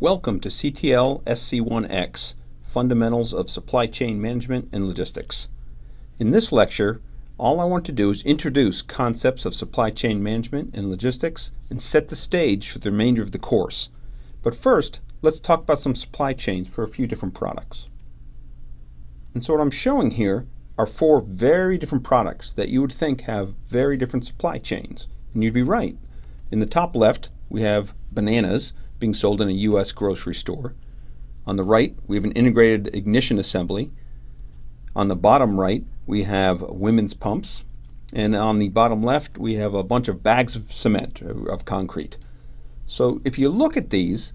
Welcome to CTL SC1X, Fundamentals of Supply Chain Management and Logistics. In this lecture, all I want to do is introduce concepts of supply chain management and logistics and set the stage for the remainder of the course. But first, let's talk about some supply chains for a few different products. And so what I'm showing here are four very different products that you would think have very different supply chains. And you'd be right. In the top left, we have bananas being sold in a U.S. grocery store. On the right, we have an integrated ignition assembly. On the bottom right, we have women's pumps. And on the bottom left, we have a bunch of bags of cement, of concrete. So if you look at these,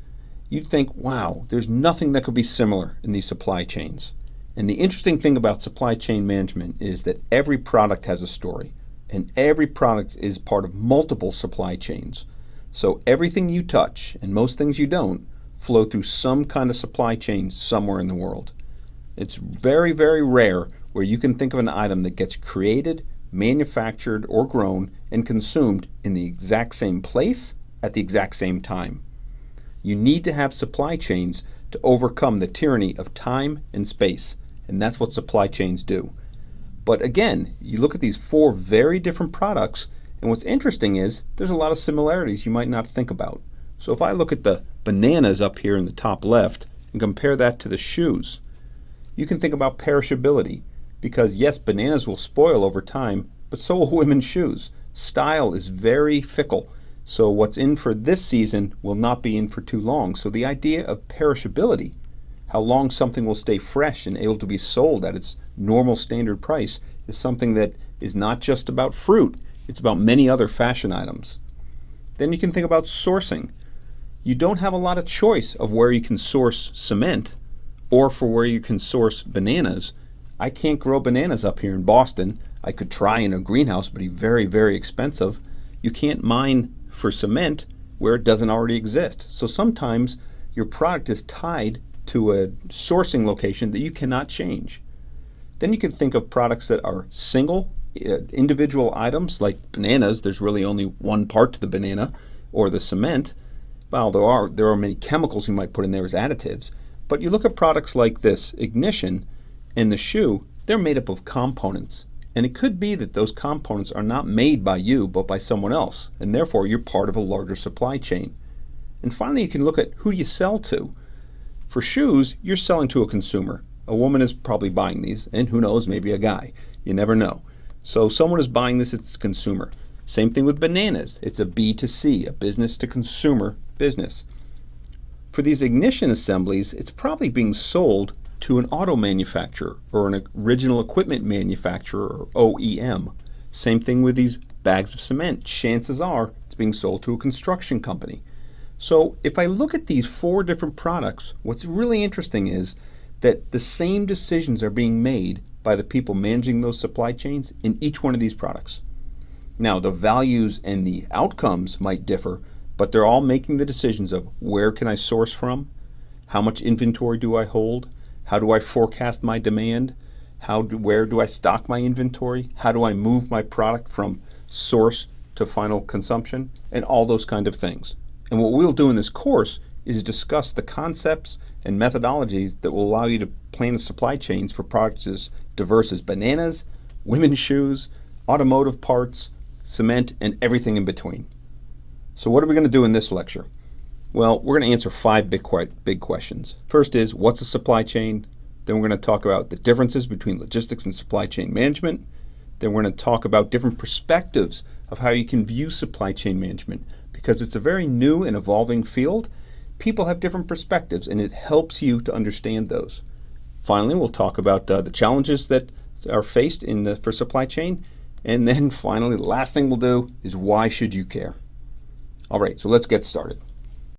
you'd think, wow, there's nothing that could be similar in these supply chains. And the interesting thing about supply chain management is that every product has a story, and every product is part of multiple supply chains. So everything you touch, and most things you don't, flow through some kind of supply chain somewhere in the world. It's very, very rare where you can think of an item that gets created, manufactured, or grown and consumed in the exact same place at the exact same time. You need to have supply chains to overcome the tyranny of time and space, and that's what supply chains do. But again, you look at these four very different products, and what's interesting is there's a lot of similarities you might not think about. So if I look at the bananas up here in the top left and compare that to the shoes, you can think about perishability, because yes, bananas will spoil over time, but so will women's shoes. Style is very fickle, so what's in for this season will not be in for too long. So the idea of perishability, how long something will stay fresh and able to be sold at its normal standard price, is something that is not just about fruit. It's about many other fashion items. Then you can think about sourcing. You don't have a lot of choice of where you can source cement or for where you can source bananas. I can't grow bananas up here in Boston. I could try in a greenhouse, but it'd be very, very expensive. You can't mine for cement where it doesn't already exist. So sometimes your product is tied to a sourcing location that you cannot change. Then you can think of products that are single, individual items, like bananas. There's really only one part to the banana, or the cement. Well, there are many chemicals you might put in there as additives. But you look at products like this ignition and the shoe, they're made up of components. And it could be that those components are not made by you, but by someone else. And therefore, you're part of a larger supply chain. And finally, you can look at who you sell to. For shoes, you're selling to a consumer. A woman is probably buying these, and who knows, maybe a guy. You never know. So someone is buying this, it's a consumer. Same thing with bananas. It's a B2C, a business to consumer business. For these ignition assemblies, it's probably being sold to an auto manufacturer or an original equipment manufacturer, or OEM. Same thing with these bags of cement. Chances are it's being sold to a construction company. So if I look at these four different products, what's really interesting is that the same decisions are being made by the people managing those supply chains in each one of these products. Now, the values and the outcomes might differ, but they're all making the decisions of where can I source from, how much inventory do I hold, how do I forecast my demand, where do I stock my inventory, how do I move my product from source to final consumption, and all those kind of things. And what we'll do in this course is discuss the concepts and methodologies that will allow you to plan the supply chains for products as diverse as bananas, women's shoes, automotive parts, cement, and everything in between. So what are we going to do in this lecture? Well, we're going to answer five big questions. First is, what's a supply chain? Then we're going to talk about the differences between logistics and supply chain management. Then we're going to talk about different perspectives of how you can view supply chain management, because it's a very new and evolving field. People have different perspectives, and it helps you to understand those. Finally, we'll talk about the challenges that are faced for supply chain. And then finally, the last thing we'll do is, why should you care? All right, so let's get started.